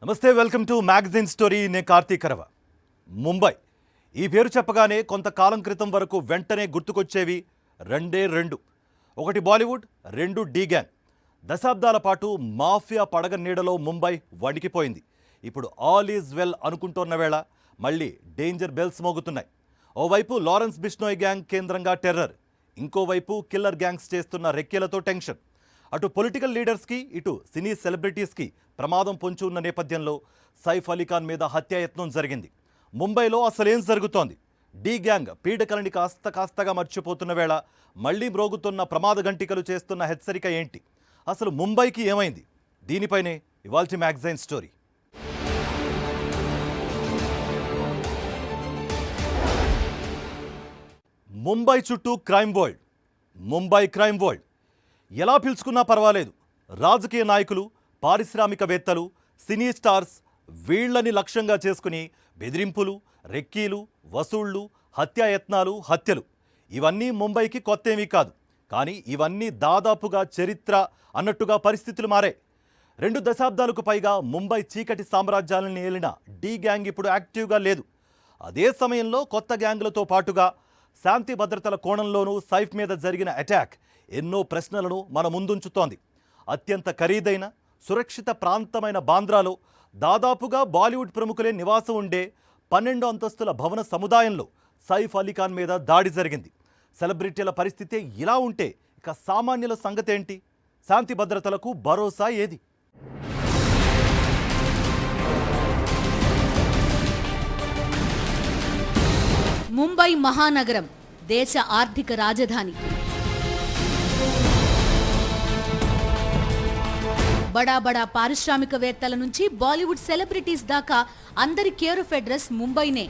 నమస్తే, welcome to magazine story. నేను కార్తీక్ కరవ. ముంబై ఈ పేరు చెప్పగానే కొంతకాలం క్రితం వరకు వెంటనే గుర్తుకొచ్చేవి రెండు. ఒకటి బాలీవుడ్, రెండు డీ గ్యాంగ్. దశాబ్దాల పాటు మాఫియా పడగ నీడలో ముంబై వణికిపోయింది. ఇప్పుడు ఆల్ ఈజ్ వెల్ అనుకుంటున్న వేళ మళ్ళీ డేంజర్ బెల్స్ మోగుతున్నాయి. ఓవైపు లారెన్స్ బిష్నోయ్ గ్యాంగ్ కేంద్రంగా టెర్రర్, ఇంకోవైపు కిల్లర్ గ్యాంగ్స్ చేస్తున్న రెక్కేలతో టెన్షన్. అటు పొలిటికల్ లీడర్స్కి, ఇటు సినీ సెలబ్రిటీస్కి ప్రమాదం పొంచి ఉన్న నేపథ్యంలో సైఫ్ అలీఖాన్ మీద హత్యాయత్నం జరిగింది. ముంబైలో అసలేం జరుగుతోంది? డీ గ్యాంగ్ పీడకలని కాస్తగా మర్చిపోతున్న వేళ మళ్లీ మ్రోగుతున్న ప్రమాద గంటికలు చేస్తున్న హెచ్చరిక ఏంటి? అసలు ముంబైకి ఏమైంది? దీనిపైనే ఇవాల్టి మ్యాగజైన్ స్టోరీ. ముంబై చుట్టూ crime world. Mumbai crime world ఎలా పిలుచుకున్నా పర్వాలేదు. రాజకీయ నాయకులు, పారిశ్రామికవేత్తలు, సినీ స్టార్స్ వీళ్లని లక్ష్యంగా చేసుకుని బెదిరింపులు, రెక్కీలు, వసూళ్లు, హత్యాయత్నాలు, హత్యలు ఇవన్నీ ముంబైకి కొత్తేమీ కాదు. కానీ ఇవన్నీ దాదాపుగా చరిత్ర అన్నట్టుగా పరిస్థితులు మారాయి. 2 దశాబ్దాలకు పైగా ముంబై చీకటి సామ్రాజ్యాలను ఏలిన డీ గ్యాంగ్ ఇప్పుడు యాక్టివ్గా లేదు. అదే సమయంలో కొత్త గ్యాంగులతో పాటుగా శాంతి భద్రతల కోణంలోనూ సైఫ్ మీద జరిగిన అటాక్ ఎన్నో ప్రశ్నలను మన ముందుంచుతోంది. అత్యంత ఖరీదైన, సురక్షిత ప్రాంతమైన బాంద్రాలో దాదాపుగా బాలీవుడ్ ప్రముఖులే నివాసం ఉండే 12 అంతస్తుల భవన సముదాయంలో సైఫ్ అలీఖాన్ మీద దాడి జరిగింది. సెలబ్రిటీల పరిస్థితే ఇలా ఉంటే ఇక సామాన్యుల సంగతేంటి? శాంతి భద్రతలకు భరోసా ఏది? ముంబై మహానగరం, దేశ ఆర్థిక రాజధాని. బడా పారిశ్రామికవేత్తల నుంచి బాలీవుడ్ సెలబ్రిటీస్ దాకా అందరి కేర్ ఆఫ్ అడ్రస్ ముంబైనే.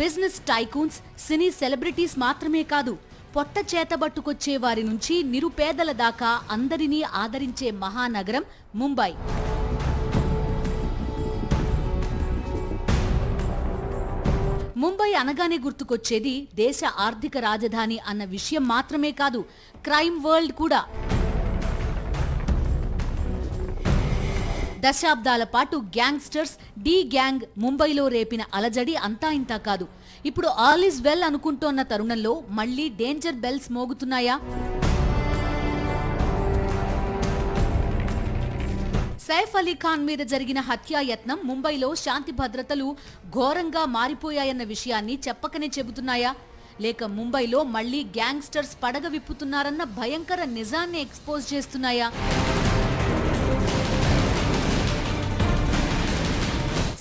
బిజినెస్ టైకూన్స్, సినీ సెలబ్రిటీస్ మాత్రమే కాదు, పొట్ట చేతబట్టుకొచ్చే వారి నుంచి నిరుపేదల దాకా అందరినీ ఆదరించే మహానగరం ముంబై. ముంబై అనగానే గుర్తుకొచ్చేది దేశ ఆర్థిక రాజధాని అన్న విషయం మాత్రమే కాదు, క్రైమ్ వరల్డ్ కూడా. దశాబ్దాల పాటు గ్యాంగ్స్టర్స్, డీ గ్యాంగ్ ముంబైలో రేపిన అలజడి అంతా ఇంతా కాదు. ఇప్పుడు ఆల్ ఈజ్ వెల్ అనుకుంటోన్న తరుణంలో మళ్లీ డేంజర్ బెల్స్ మోగుతున్నాయా? సైఫ్ అలీఖాన్ మీద జరిగిన హత్యాయత్నం ముంబైలో శాంతి భద్రతలు ఘోరంగా మారిపోయాయన్న విషయాన్ని చెప్పకనే చెబుతున్నాయా? లేక ముంబైలో మళ్లీ గ్యాంగ్స్టర్స్ పడగ విప్పుతున్నారన్న భయంకర నిజాన్ని ఎక్స్పోజ్ చేస్తున్నాయా?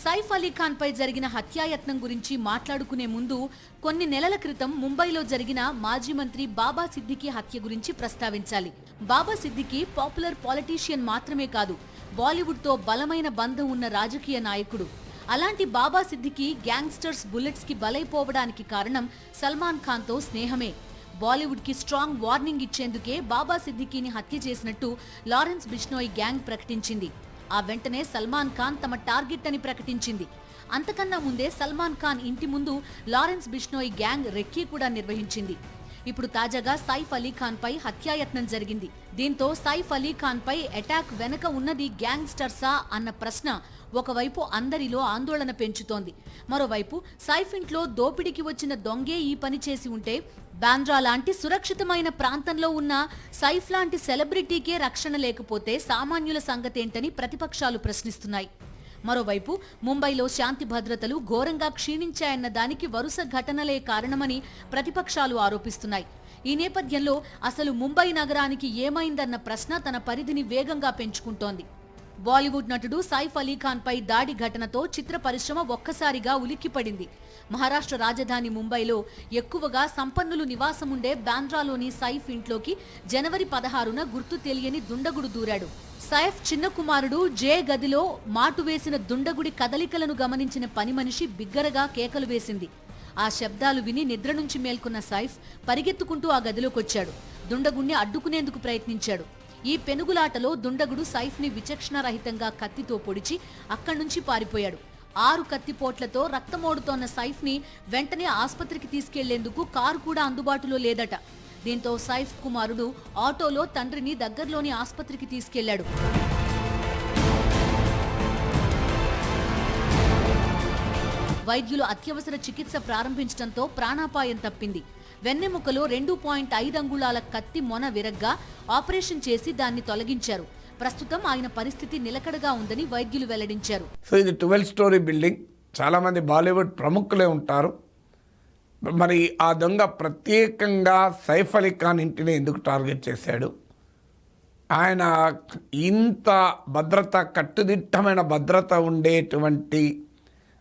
సైఫ్ అలీఖాన్ పై జరిగిన హత్యాయత్నం గురించి మాట్లాడుకునే ముందు కొన్ని నెలల క్రితం ముంబైలో జరిగిన మాజీ మంత్రి బాబా సిద్దికీ హత్య గురించి ప్రస్తావించాలి. బాబా సిద్దికీ పాపులర్ పాలిటీషియన్ మాత్రమే కాదు, బాలీవుడ్తో బలమైన బంధం ఉన్న రాజకీయ నాయకుడు. అలాంటి బాబా సిద్దికీ గ్యాంగ్స్టర్స్ బుల్లెట్స్ కి బలైపోవడానికి కారణం సల్మాన్ ఖాన్తో స్నేహమే. బాలీవుడ్ కి స్ట్రాంగ్ వార్నింగ్ ఇచ్చేందుకే బాబా సిద్దికీని హత్య చేసినట్టు లారెన్స్ బిష్నోయ్ గ్యాంగ్ ప్రకటించింది. ఆ వెంటనే సల్మాన్ ఖాన్ తమ టార్గెట్ అని ప్రకటించింది. అంతకన్నా ముందే సల్మాన్ ఖాన్ ఇంటి ముందు లారెన్స్ బిష్నోయ్ గ్యాంగ్ రెక్కీ కూడా నిర్వహించింది. ఇప్పుడు తాజాగా సైఫ్ అలీఖాన్ పై హత్యాయత్నం జరిగింది. దీంతో సైఫ్ అలీఖాన్ పై అటాక్ వెనక ఉన్నది గ్యాంగ్స్టర్సా అన్న ప్రశ్న ఒకవైపు అందరిలో ఆందోళన పెంచుతోంది. మరోవైపు సైఫ్ ఇంట్లో దోపిడీకి వచ్చిన దొంగే ఈ పని చేసి ఉంటే బాంద్రా లాంటి సురక్షితమైన ప్రాంతంలో ఉన్న సైఫ్ లాంటి సెలబ్రిటీకే రక్షణ లేకపోతే సామాన్యుల సంగతేంటని ప్రతిపక్షాలు ప్రశ్నిస్తున్నాయి. మరోవైపు ముంబైలో శాంతి భద్రతలు ఘోరంగా క్షీణించాయన్న దానికి వరుస ఘటనలే కారణమని ప్రతిపక్షాలు ఆరోపిస్తున్నాయి. ఈ నేపథ్యంలో అసలు ముంబై నగరానికి ఏమైందన్న ప్రశ్న తన పరిధిని వేగంగా పెంచుకుంటోంది. బాలీవుడ్ నటుడు సైఫ్ అలీఖాన్ పై దాడి ఘటనతో చిత్ర పరిశ్రమ ఒక్కసారిగా ఉలిక్కిపడింది. మహారాష్ట్ర రాజధాని ముంబైలో ఎక్కువగా సంపన్నులు నివాసముండే బాంద్రాలోని సైఫ్ ఇంట్లోకి జనవరి 16న గుర్తు తెలియని దుండగుడు దూరాడు. సైఫ్ చిన్న కుమారుడు జే గదిలో మాటు వేసిన దుండగుడి కదలికలను గమనించిన పని మనిషి బిగ్గరగా కేకలు వేసింది. ఆ శబ్దాలు విని నిద్ర నుంచి మేల్కొన్న సైఫ్ పరిగెత్తుకుంటూ ఆ గదిలోకొచ్చాడు. దుండగుణ్ణి అడ్డుకునేందుకు ప్రయత్నించాడు. ఈ పెనుగులాటలో దుండగుడు సైఫ్ని విచక్షణరహితంగా కత్తితో పొడిచి అక్కడి నుంచి పారిపోయాడు. 6 కత్తిపోట్లతో రక్తమోడుతోన్న సైఫ్ని వెంటనే ఆస్పత్రికి తీసుకెళ్లేందుకు కారు కూడా అందుబాటులో లేదట. దీంతో సైఫ్ కుమారుడు ఆటోలో తండ్రిని దగ్గరలోని ఆసుపత్రికి తీసుకెళ్లాడు. వైద్యులు అత్యవసర చికిత్స ప్రారంభించడంతో ప్రాణాపాయం తప్పింది. వెన్నెముకలో 2.5 అంగుళాల కత్తి మొన విరగ్గా ఆపరేషన్ చేసి దాన్ని తొలగించారు. ప్రస్తుతం ఆయన పరిస్థితి నిలకడగా ఉందని వైద్యులు వెల్లడించారు. సో ఇది 12 స్టోరీ బిల్డింగ్. చాలామంది బాలీవుడ్ ప్రముఖులే ఉంటారు. మరి ఆ దొంగ ప్రత్యేకంగా సైఫ్ అలీ ఖాన్ ఇంటిని ఎందుకు టార్గెట్ చేశాడు? ఆయన ఇంత భద్రత, కట్టుదిట్టమైన భద్రత ఉండేటువంటి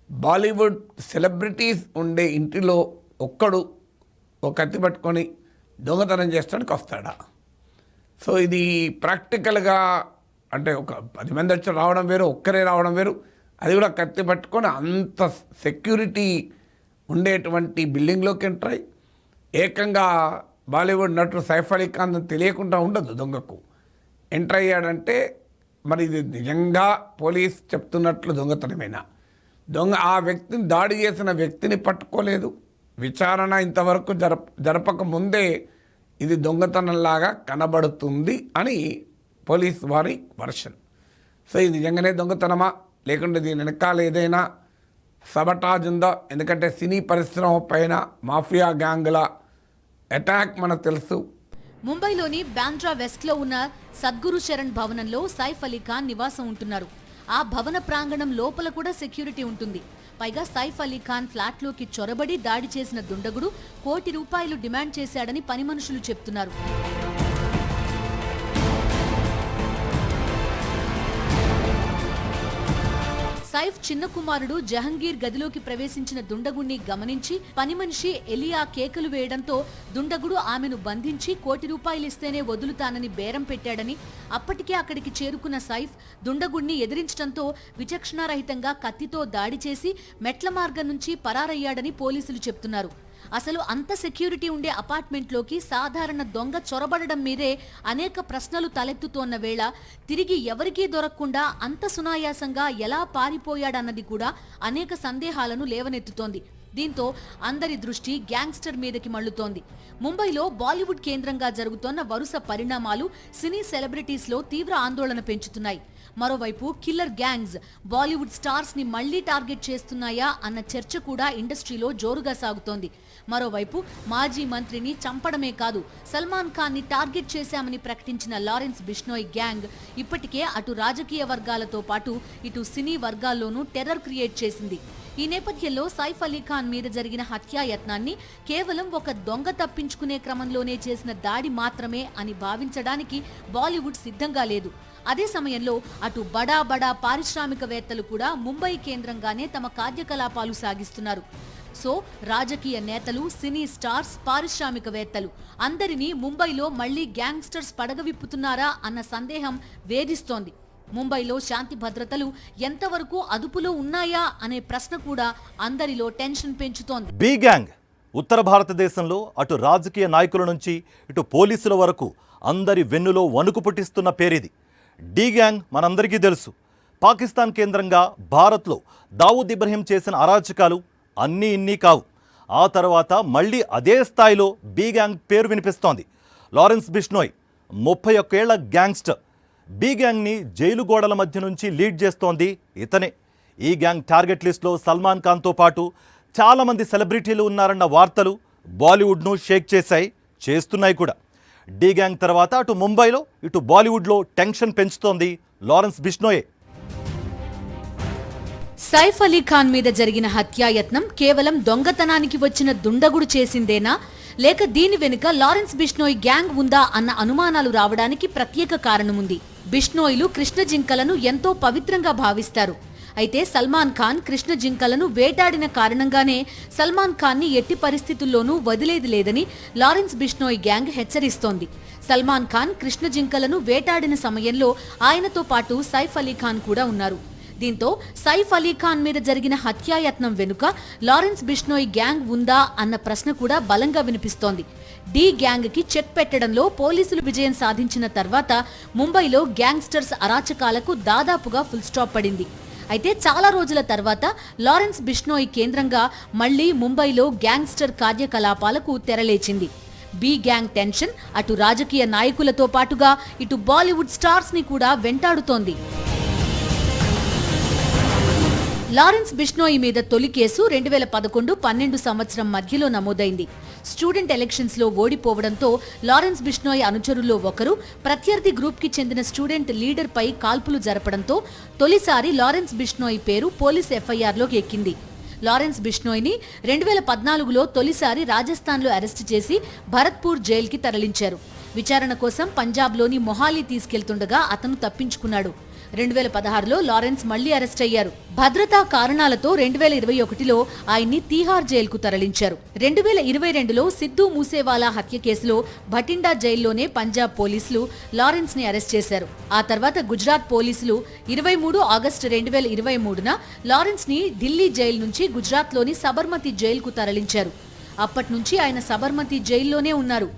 బాలీవుడ్ సెలబ్రిటీస్ ఉండే ఇంటిలో ఒక్కడు ఒక కత్తి పట్టుకొని దొంగతనం చేస్తానికి వస్తాడా? సో ఇది ప్రాక్టికల్గా అంటే ఒక 10 మంది వచ్చి రావడం వేరు, ఒక్కరే రావడం వేరు. అది కూడా కత్తి పట్టుకొని అంత సెక్యూరిటీ ఉండేటువంటి బిల్డింగ్లోకి ఎంటర్ అయ్యి ఏకంగా బాలీవుడ్ నటుడు సైఫ్ అలీ ఖాన్ తెలియకుండా ఉండదు దొంగకు. ఎంటర్ అయ్యాడంటే మరి ఇది నిజంగా పోలీస్ చెప్తున్నట్లు దొంగతనమేనా? దొంగ ఆ వ్యక్తిని, దాడి చేసిన వ్యక్తిని పట్టుకోలేదు. విచారణ ఇంతవరకు జరపక ముందే ఇది దొంగతనంలాగా కనబడుతుంది అని పోలీస్ వారి వర్షన్. సో ఇది నిజంగానే దొంగతనమా, లేకుంటే దీని వెనకాల ఏదైనా సబటాజ్ ఉందా? ఎందుకంటే సినీ పరిశ్రమ పైన మాఫియా గ్యాంగుల అటాక్ మనకు తెలుసు. ముంబైలోని బాంద్రా వెస్ట్లో ఉన్న సద్గురు శరణ్ భవనంలో సైఫ్ అలీ ఖాన్ నివాసం ఉంటున్నారు. ఆ భవన ప్రాంగణం లోపల కూడా సెక్యూరిటీ ఉంటుంది. పైగా సైఫ్ అలీ ఖాన్ ఫ్లాట్లోకి చొరబడి దాడి చేసిన దుండగుడు ₹1 కోటి డిమాండ్ చేశాడని పని మనుషులు చెప్తున్నారు. సైఫ్ చిన్న కుమారుడు జహంగీర్ గదిలోకి ప్రవేశించిన దుండగుణ్ణి గమనించి పని మనిషి ఎలియా కేకలు వేయడంతో దుండగుడు ఆమెను బంధించి ₹1 కోటి ఇస్తేనే వదులుతానని బేరం పెట్టాడని, అప్పటికే అక్కడికి చేరుకున్న సైఫ్ దుండగుణ్ణి ఎదిరించడంతో విచక్షణారహితంగా కత్తితో దాడి చేసి మెట్ల మార్గం నుంచి పరారయ్యాడని పోలీసులు చెప్తున్నారు. అసలు అంత సెక్యూరిటీ ఉండే అపార్ట్మెంట్లోకి సాధారణ దొంగ చొరబడడం మీదే అనేక ప్రశ్నలు తలెత్తుతోన్న వేళ తిరిగి ఎవరికీ దొరకకుండా అంత సునాయాసంగా ఎలా పారిపోయాడన్నది కూడా అనేక సందేహాలను లేవనెత్తుతోంది. దీంతో అందరి దృష్టి గ్యాంగ్స్టర్ మీదకి మళ్లుతోంది. ముంబైలో బాలీవుడ్ కేంద్రంగా జరుగుతోన్న వరుస పరిణామాలు సినీ సెలబ్రిటీస్లో తీవ్ర ఆందోళన పెంచుతున్నాయి. మరోవైపు కిల్లర్ గ్యాంగ్స్ బాలీవుడ్ స్టార్స్ ని మళ్లీ టార్గెట్ చేస్తున్నాయా అన్న చర్చ కూడా ఇండస్ట్రీలో జోరుగా సాగుతోంది. మరోవైపు మాజీ మంత్రిని చంపడమే కాదు, సల్మాన్ ఖాన్ ని టార్గెట్ చేశామని ప్రకటించిన లారెన్స్ బిష్నోయ్ గ్యాంగ్ ఇప్పటికే అటు రాజకీయ వర్గాలతో పాటు ఇటు సినీ వర్గాల్లోనూ టెర్రర్ క్రియేట్ చేసింది. ఈ నేపథ్యంలో సైఫ్ అలీ ఖాన్ మీద జరిగిన హత్యాయత్నాన్ని కేవలం ఒక దొంగ తప్పించుకునే క్రమంలోనే చేసిన దాడి మాత్రమే అని భావించడానికి బాలీవుడ్ సిద్ధంగా లేదు. అదే సమయంలో అటు బడా పారిశ్రామికవేత్తలు కూడా ముంబై కేంద్రంగానే తమ కార్యకలాపాలు సాగిస్తున్నారు. సో రాజకీయ నేతలు, సినీ స్టార్స్, పారిశ్రామికవేత్తలు అందరినీ ముంబైలో మళ్లీ గ్యాంగ్స్టర్స్ పడగవిప్పుతున్నారా అన్న సందేహం వేధిస్తోంది. ముంబైలో శాంతి భద్రతలు ఎంతవరకు అదుపులో ఉన్నాయా అనే ప్రశ్న కూడా అందరిలో టెన్షన్ పెంచుతోంది. బి గ్యాంగ్ ఉత్తర భారతదేశంలో అటు రాజకీయ నాయకుల నుంచి ఇటు పోలీసుల వరకు అందరి వెన్నులో వణుకు పుట్టిస్తున్న పేరిది. డి గ్యాంగ్ మనందరికీ తెలుసు. పాకిస్తాన్ కేంద్రంగా భారత్లో దావూద్ ఇబ్రహీం చేసిన అరాచకాలు అన్నీ ఇన్ని కావు. ఆ తర్వాత మళ్ళీ అదే స్థాయిలో బి గ్యాంగ్ పేరు వినిపిస్తోంది. లారెన్స్ బిష్నోయ్ 31 ఏళ్ల గ్యాంగ్స్టర్. బి గ్యాంగ్ని జైలు గోడల మధ్య నుంచి లీడ్ చేస్తోంది ఇతనే. ఈ గ్యాంగ్ టార్గెట్ లిస్టులో సల్మాన్ ఖాన్తో పాటు చాలామంది సెలబ్రిటీలు ఉన్నారన్న వార్తలు బాలీవుడ్ను షేక్ చేశాయి, చేస్తున్నాయి కూడా. డి గ్యాంగ్ తర్వాత అటు ముంబైలో ఇటు బాలీవుడ్లో టెన్షన్ పెంచుతోంది లారెన్స్ బిష్నోయే. సైఫ్ అలీ ఖాన్ మీద జరిగిన హత్యాయత్నం కేవలం దొంగతనానికి వచ్చిన దుండగుడు చేసిందేనా, లేక దీని వెనుక లారెన్స్ బిష్నోయ్ గ్యాంగ్ ఉందా అన్న అనుమానాలు రావడానికి ప్రత్యేక కారణముంది. బిష్నోయ్లు కృష్ణ జింకలను ఎంతో పవిత్రంగా భావిస్తారు. అయితే సల్మాన్ ఖాన్ కృష్ణ జింకలను వేటాడిన కారణంగానే సల్మాన్ ఖాన్ ని ఎట్టి పరిస్థితుల్లోనూ వదిలేది లేదని లారెన్స్ బిష్నోయ్ గ్యాంగ్ హెచ్చరిస్తోంది. సల్మాన్ ఖాన్ కృష్ణ జింకలను వేటాడిన సమయంలో ఆయనతో పాటు సైఫ్ అలీ ఖాన్ కూడా ఉన్నారు. దీంతో సైఫ్ అలీ ఖాన్ మీద జరిగిన హత్యాయత్నం వెనుక లారెన్స్ బిష్నోయ్ గ్యాంగ్ ఉందా అన్న ప్రశ్న కూడా బలంగా వినిపిస్తోంది. డి గ్యాంగ్ కి చెక్ పెట్టడంలో పోలీసులు విజయం సాధించిన తర్వాత ముంబైలో గ్యాంగ్స్టర్స్ అరాచకాలకు దాదాపుగా ఫుల్ స్టాప్ పడింది. అయితే చాలా రోజుల తర్వాత లారెన్స్ బిష్నోయ్ కేంద్రంగా మళ్లీ ముంబైలో గ్యాంగ్స్టర్ కార్యకలాపాలకు తెరలేచింది. బి గ్యాంగ్ టెన్షన్ అటు రాజకీయ నాయకులతో పాటుగా ఇటు బాలీవుడ్ స్టార్స్ ని కూడా వెంటాడుతోంది. లారెన్స్ బిష్నోయి మీద తొలి కేసు 2011-12 సంవత్సరం మధ్యలో నమోదైంది. స్టూడెంట్ ఎలక్షన్స్ లో ఓడిపోవడంతో లారెన్స్ బిష్నోయి అనుచరుల్లో ఒకరు ప్రత్యర్థి గ్రూప్ కి చెందిన స్టూడెంట్ లీడర్ పై కాల్పులు జరపడంతో తొలిసారి లారెన్స్ బిష్నోయి పేరు పోలీస్ ఎఫ్ఐఆర్లోకి ఎక్కింది. లారెన్స్ బిష్నోయిని 2014లో తొలిసారి రాజస్థాన్లో అరెస్టు చేసి భరత్పూర్ జైలుకి తరలించారు. విచారణ కోసం పంజాబ్లోని మొహాలీ తీసుకెళ్తుండగా అతను తప్పించుకున్నాడు. 2016లో లారెన్స్ మళ్లీ అరెస్ట్ అయ్యారు. భద్రతా కారణాలతో 2021లో ఆయన్ని తీహార్ జైలుకు తరలించారు. 2022లో సిద్ధూ మూసేవాలా హత్య కేసులో భటిండా జైల్లోనే పంజాబ్ పోలీసులు లారెన్స్ ని అరెస్ట్ చేశారు. ఆ తర్వాత గుజరాత్ పోలీసులు 23 ఆగస్టు 2023న లారెన్స్ ని ఢిల్లీ జైలు నుంచి గుజరాత్లోని సబర్మతి జైలుకు తరలించారు. అప్పటి నుంచి ఆయన సబర్మతి జైల్లోనే ఉన్నారు.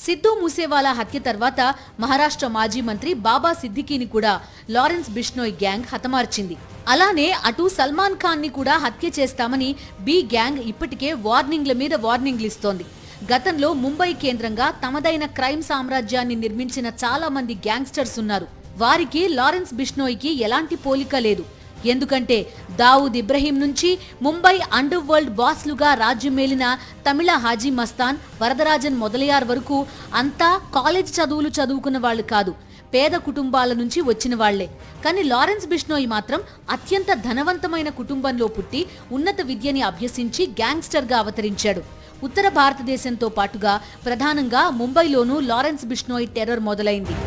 సిద్ధూ మూసేవాలా హత్య తర్వాత మహారాష్ట్ర మాజీ మంత్రి బాబా సిద్దికీని కూడా లారెన్స్ బిష్నోయ్ గ్యాంగ్ హతమార్చింది. అలానే అటు సల్మాన్ ఖాన్ ని కూడా హత్య చేస్తామని బి గ్యాంగ్ ఇప్పటికే వార్నింగ్ల మీద వార్నింగ్లు ఇస్తోంది. గతంలో ముంబై కేంద్రంగా తమదైన క్రైమ్ సామ్రాజ్యాన్ని నిర్మించిన చాలా మంది గ్యాంగ్స్టర్స్ ఉన్నారు. వారికి లారెన్స్ బిష్నోయ్కి ఎలాంటి పోలిక లేదు. ఎందుకంటే దావూద్ ఇబ్రహీం నుంచి ముంబై అండర్ వరల్డ్ బాస్లుగా రాజ్యమేలిన తమిళ హాజీ మస్తాన్, వరదరాజన్ మొదలయార్ వరకు అంతా కాలేజ్ చదువులు చదువుకున్న వాళ్ళు కాదు, పేద కుటుంబాల నుంచి వచ్చిన వాళ్లే. కానీ లారెన్స్ బిష్నోయ్ మాత్రం అత్యంత ధనవంతమైన కుటుంబంలో పుట్టి ఉన్నత విద్యని అభ్యసించి గ్యాంగ్స్టర్గా అవతరించాడు. ఉత్తర భారతదేశంతో పాటుగా ప్రధానంగా ముంబైలోనూ లారెన్స్ బిష్నోయ్ టెర్రర్ మొదలైంది.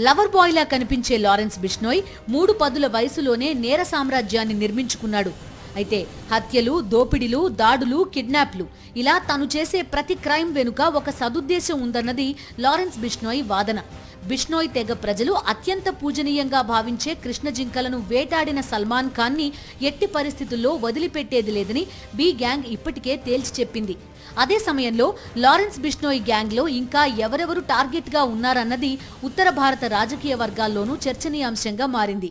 లవర్ బాయ్ లా కనిపించే లారెన్స్ బిష్నోయ్ 3 పదుల వయసులోనే నేర సామ్రాజ్యాన్ని నిర్మించుకున్నాడు. అయితే హత్యలు, దోపిడీలు, దాడులు, కిడ్నాప్లు ఇలా తను చేసే ప్రతి క్రైమ్ వెనుక ఒక సదుద్దేశం ఉందన్నది లారెన్స్ బిష్నోయ్ వాదన. బిష్నోయ్ తెగ ప్రజలు అత్యంత పూజనీయంగా భావించే కృష్ణ జింకలను వేటాడిన సల్మాన్ ఖాన్ ని ఎట్టి పరిస్థితుల్లో వదిలిపెట్టేది లేదని బి గ్యాంగ్ ఇప్పటికే తేల్చి చెప్పింది. అదే సమయంలో లారెన్స్ బిష్నోయ్ గ్యాంగ్ లో ఇంకా ఎవరెవరు టార్గెట్ గా ఉన్నారన్నది ఉత్తర భారత రాజకీయ వర్గాల్లోనూ చర్చనీయాంశంగా మారింది.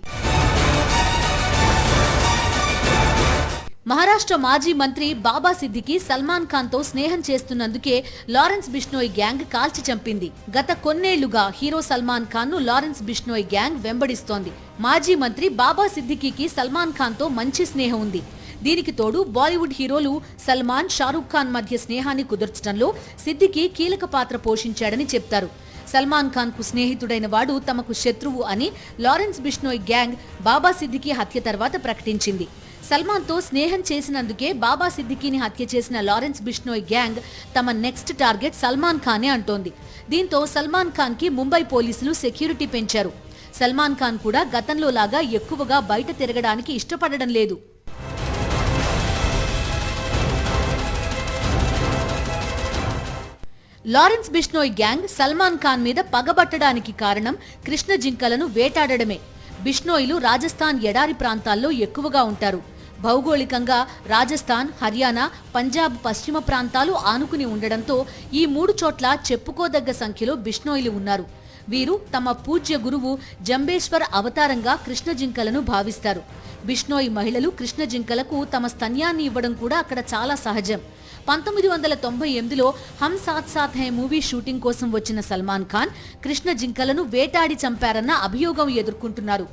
మహారాష్ట్ర మాజీ మంత్రి బాబా సిద్దికి సల్మాన్ ఖాన్ తో స్నేహం చేస్తున్నందుకే లారెన్స్ బిష్నోయ్ గ్యాంగ్ కాల్చి చంపింది. గత కొన్నేళ్లుగా హీరో సల్మాన్ ఖాన్ ను లారెన్స్ బిష్నోయ్ గ్యాంగ్ వెంబడిస్తోంది. మాజీ మంత్రి బాబా సిద్దికీకి సల్మాన్ ఖాన్ తో మంచి స్నేహం ఉంది. దీనికి తోడు బాలీవుడ్ హీరోలు సల్మాన్, షారూక్ ఖాన్ మధ్య స్నేహాన్ని కుదర్చడంలో సిద్దికీ కీలక పాత్ర పోషించాడని చెప్తారు. సల్మాన్ ఖాన్ కు స్నేహితుడైన వాడు తమకు శత్రువు అని లారెన్స్ బిష్నోయ్ గ్యాంగ్ బాబా సిద్దికీ హత్య తర్వాత ప్రకటించింది. సల్మాన్ తో స్నేహం చేసినందుకే బాబా సిద్దికీని హత్య చేసిన లారెన్స్ బిష్నోయ్ గ్యాంగ్ తమ నెక్స్ట్ టార్గెట్ సల్మాన్ ఖానే అంటోంది. దీంతో సల్మాన్ ఖాన్ కి ముంబై పోలీసులు సెక్యూరిటీ పెంచారు. సల్మాన్ ఖాన్ కూడా గతంలో లాగా ఎక్కువగా బయట తిరగడానికి ఇష్టపడడం లేదు. లారెన్స్ బిష్నోయ్ గ్యాంగ్ సల్మాన్ ఖాన్ మీద పగబట్టడానికి కారణం కృష్ణ జింకలను వేటాడడమే. బిష్నోయిలు రాజస్థాన్ ఎడారి ప్రాంతాల్లో ఎక్కువగా ఉంటారు. భౌగోళికంగా రాజస్థాన్, హర్యానా, పంజాబ్ పశ్చిమ ప్రాంతాలు ఆనుకుని ఉండడంతో ఈ 3 చోట్ల చెప్పుకోదగ్గ సంఖ్యలో బిష్నోయిలు ఉన్నారు. వీరు తమ పూజ్య గురువు జంబేశ్వర్ అవతారంగా కృష్ణ జింకలను భావిస్తారు. బిష్నోయ్ మహిళలు కృష్ణ జింకలకు తమ స్తన్యాన్ని ఇవ్వడం కూడా అక్కడ చాలా సహజం. 1998లో హమ్ సాత్ సాత్ హై మూవీ షూటింగ్ కోసం వచ్చిన సల్మాన్ ఖాన్ కృష్ణ జింకలను వేటాడి చంపారన్న అభియోగం ఎదుర్కొంటున్నారు.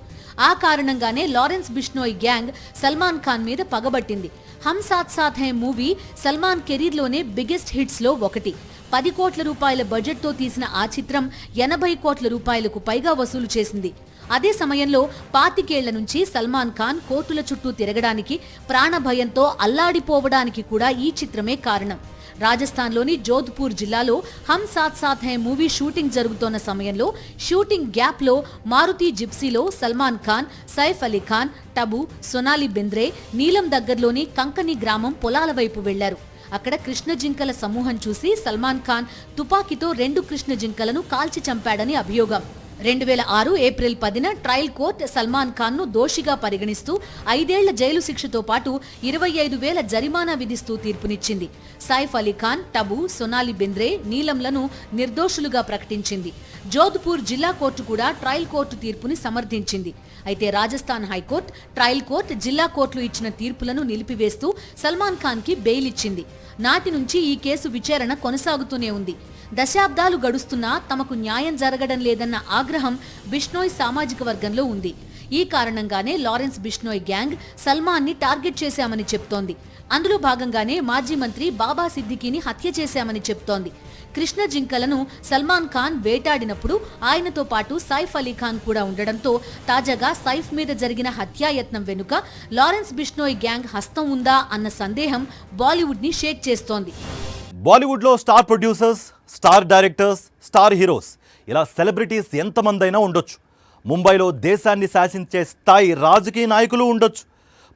ఆ కారణంగానే లారెన్స్ బిష్నోయ్ గ్యాంగ్ సల్మాన్ ఖాన్ మీద పగబట్టింది. హమ్ సాత్ సాత్ హై మూవీ సల్మాన్ కెరీర్లోనే బిగ్గెస్ట్ హిట్స్ లో ఒకటి. 10 కోట్ల రూపాయల బడ్జెట్తో తీసిన ఆ చిత్రం 80 కోట్ల రూపాయలకు పైగా వసూలు చేసింది. అదే సమయంలో 25 ఏళ్ల నుంచి సల్మాన్ ఖాన్ కోర్టుల చుట్టూ తిరగడానికి, ప్రాణభయంతో అల్లాడిపోవడానికి కూడా ఈ చిత్రమే కారణం. రాజస్థాన్లోని జోధ్పూర్ జిల్లాలో హమ్ సాత్ సాత్ హై మూవీ షూటింగ్ జరుగుతోన్న సమయంలో షూటింగ్ గ్యాప్లో మారుతి జిప్సీలో సల్మాన్ ఖాన్, సైఫ్ అలీ ఖాన్, టబు, సొనాలి బెంద్రే నీలం దగ్గరలోని కంకని గ్రామం పొలాల వైపు వెళ్లారు. అక్కడ కృష్ణ జింకల సమూహం చూసి సల్మాన్ ఖాన్ తుపాకీతో 2 కృష్ణ జింకలను కాల్చి చంపాడని అభియోగం. 2006 ఏప్రిల్ 10న ట్రయల్ కోర్టు సల్మాన్ ఖాన్ ను దోషిగా పరిగణిస్తూ 5 ఏళ్ల జైలు శిక్షతో పాటు 25,000 జరిమానా విధిస్తూ తీర్పునిచ్చింది. సైఫ్ అలీ ఖాన్, టబు, సొనాలి బెంద్రే, నీలంలను నిర్దోషులుగా ప్రకటించింది. జోధ్పూర్ జిల్లా కోర్టు కూడా ట్రయల్ కోర్టు తీర్పుని సమర్థించింది. అయితే రాజస్థాన్ హైకోర్టు, ట్రయల్ కోర్టు, జిల్లా కోర్టులు ఇచ్చిన తీర్పులను నిలిపివేస్తూ సల్మాన్ ఖాన్ కి బెయిల్ ఇచ్చింది. నాటి నుంచి ఈ కేసు విచారణ కొనసాగుతూనే ఉంది. దశాబ్దాలు గడుస్తున్నా తమకు న్యాయం జరగడం లేదన్న ఆగ్రహం బిష్నోయ్ సామాజిక వర్గంలో ఉంది. ఈ కారణంగానే లారెన్స్ బిష్నోయ్ గ్యాంగ్ సల్మాన్ ని టార్గెట్ చేశామని చెప్తోంది. అందులో భాగంగానే మాజీ మంత్రి బాబా సిద్దికీని హత్య చేశామని చెప్తోంది. కృష్ణ జింకలను సల్మాన్ ఖాన్ వేటాడినప్పుడు ఆయనతో పాటు సైఫ్ అలీ ఖాన్ కూడా ఉండడంతో తాజాగా సైఫ్ మీద జరిగిన హత్యాయత్నం వెనుక లారెన్స్ బిష్నోయ్ గ్యాంగ్ హస్తం ఉందా అన్న సందేహం బాలీవుడ్ ని షేక్ చేస్తోంది. బాలీవుడ్లో star producers, star directors, star heroes ఇలా సెలబ్రిటీస్ ఎంతమందైనా ఉండొచ్చు. ముంబైలో దేశాన్ని శాసించే స్థాయి రాజకీయ నాయకులు ఉండొచ్చు,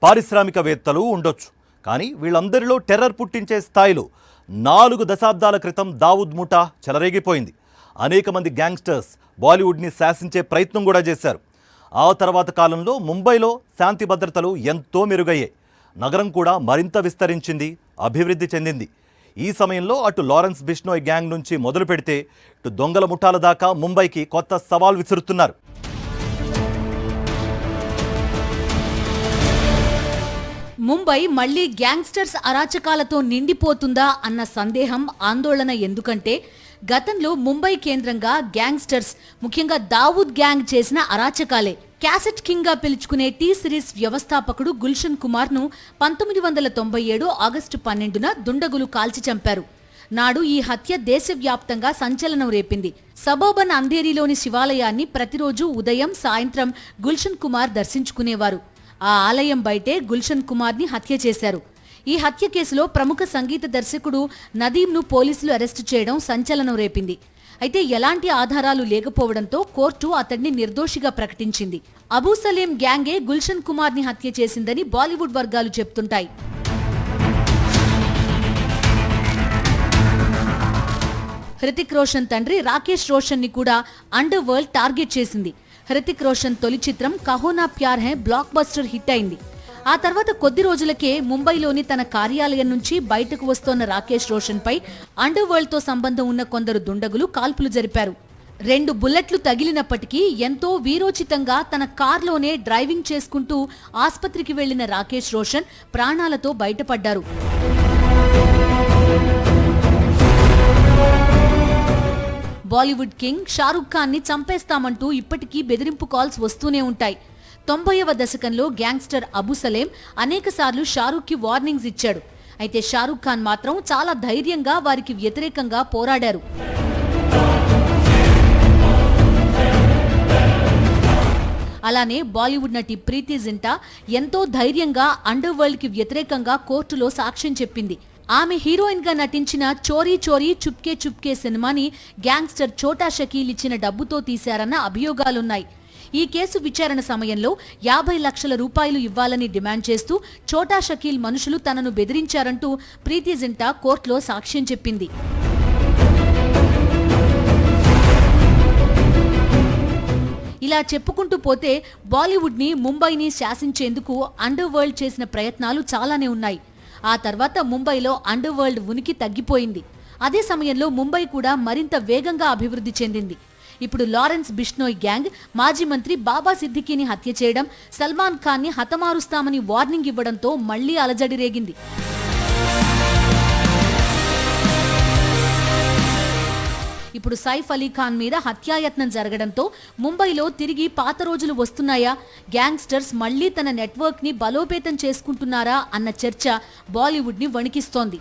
పారిశ్రామికవేత్తలు ఉండొచ్చు. కానీ వీళ్ళందరిలో టెర్రర్ పుట్టించే స్థాయిలో 4 దశాబ్దాల క్రితం దావూద్ ముఠా చెలరేగిపోయింది. అనేక మంది గ్యాంగ్స్టర్స్ బాలీవుడ్ని శాసించే ప్రయత్నం కూడా చేశారు. ఆ తర్వాత కాలంలో ముంబైలో శాంతి భద్రతలు ఎంతో మెరుగయ్యాయి. నగరం కూడా మరింత విస్తరించింది, అభివృద్ధి చెందింది. ఈ సమయంలో అటు లారెన్స్ బిష్నోయ్ గ్యాంగ్ నుంచి మొదలు పెడితే ఇటు దొంగల ముఠాల దాకా ముంబైకి కొత్త సవాల్ విసురుతున్నారు. ముంబై మళ్లీ గ్యాంగ్స్టర్స్ అరాచకాలతో నిండిపోతుందా అన్న సందేహం, ఆందోళన. ఎందుకంటే గతంలో ముంబై కేంద్రంగా గ్యాంగ్స్టర్స్, ముఖ్యంగా దావూద్ గ్యాంగ్ చేసిన అరాచకాలే. క్యాసెట్ కింగ్ గా పిలుచుకునే టీ సిరీస్ వ్యవస్థాపకుడు గుల్షన్ కుమార్ ను 1997 ఆగస్టు 12న దుండగులు కాల్చి చంపారు. నాడు ఈ హత్య దేశవ్యాప్తంగా సంచలనం రేపింది. సబర్బన్ అంధేరీలోని శివాలయాన్ని ప్రతిరోజు ఉదయం, సాయంత్రం గుల్షన్ కుమార్ దర్శించుకునేవారు. ఆ ఆలయం బయటే గుల్షన్ కుమార్ ని హత్య చేశారు. ఈ హత్య కేసులో ప్రముఖ సంగీత దర్శకుడు నదీంను పోలీసులు అరెస్టు చేయడం సంచలనం రేపింది. అయితే ఎలాంటి ఆధారాలు లేకపోవడంతో కోర్టు అతడిని నిర్దోషిగా ప్రకటించింది. అబూ సలేం గ్యాంగే గుల్షన్ కుమార్ ని హత్య చేసిందని బాలీవుడ్ వర్గాలు చెప్తుంటాయి. హృతిక్ రోషన్ తండ్రి రాకేష్ రోషన్ ని కూడా అండర్ వరల్డ్ టార్గెట్ చేసింది. హృతిక్ రోషన్ తొలి చిత్రం కహోనా ప్యార్ హై బ్లాక్ బస్టర్ హిట్ అయింది. ఆ తర్వాత కొద్ది రోజులకే ముంబైలోని తన కార్యాలయం నుంచి బయటకు వస్తోన్న రాకేష్ రోషన్ పై అండర్ వరల్డ్ తో సంబంధం ఉన్న కొందరు దుండగులు కాల్పులు జరిపారు. 2 బుల్లెట్లు తగిలినప్పటికీ ఎంతో వీరోచితంగా తన కార్లోనే డ్రైవింగ్ చేసుకుంటూ ఆస్పత్రికి వెళ్లిన రాకేష్ రోషన్ ప్రాణాలతో బయటపడ్డారు. బాలీవుడ్ కింగ్ షారుఖ్ ఖాన్ ని చంపేస్తామంటూ ఇప్పటికీ బెదిరింపు కాల్స్ వస్తూనే ఉంటాయి. 90వ దశకంలో గ్యాంగ్స్టర్ అబూ సలేం అనేకసార్లు షారుఖ్ కి వార్నింగ్స్ ఇచ్చాడు. అయితే షారుఖ్ ఖాన్ మాత్రం చాలా ధైర్యంగా వారికి వ్యతిరేకంగా పోరాడారు. అలానే బాలీవుడ్ నటి ప్రీతి జింటా ఎంతో ధైర్యంగా అండర్ వరల్డ్ కి వ్యతిరేకంగా కోర్టులో సాక్ష్యం చెప్పింది. ఆమె హీరోయిన్ గా నటించిన చోరీ చోరీ చుప్కే చుప్కే సినిమాని గ్యాంగ్స్టర్ చోటా షకీల్ ఇచ్చిన డబ్బుతో తీశారన్న అభియోగాలున్నాయి. ఈ కేసు విచారణ సమయంలో 50 లక్షల రూపాయలు ఇవ్వాలని డిమాండ్ చేస్తూ చోటా షకీల్ మనుషులు తనను బెదిరించారంటూ ప్రీతి జింటా కోర్టులో సాక్ష్యం చెప్పింది. ఇలా చెప్పుకుంటూ పోతే బాలీవుడ్ ని, ముంబైని శాసించేందుకు అండర్ వరల్డ్ చేసిన ప్రయత్నాలు చాలానే ఉన్నాయి. ఆ తర్వాత ముంబైలో అండర్ వరల్డ్ ఉనికి తగ్గిపోయింది. అదే సమయంలో ముంబై కూడా మరింత వేగంగా అభివృద్ధి చెందింది. ఇప్పుడు లారెన్స్ బిష్నోయ్ గ్యాంగ్ మాజీ మంత్రి బాబా సిద్దికీని హత్య చేయడం, సల్మాన్ ఖాన్ ని హతమారుస్తామని వార్నింగ్ ఇవ్వడంతో మళ్లీ అలజడి రేగింది. ఇప్పుడు సైఫ్ అలీ ఖాన్ మీద హత్యాయత్నం జరగడంతో ముంబైలో తిరిగి పాత రోజులు వస్తున్నాయా, గ్యాంగ్స్టర్స్ మళ్లీ తన నెట్వర్క్ ని బలోపేతం చేసుకుంటున్నారా అన్న చర్చ బాలీవుడ్ ని వణికిస్తోంది.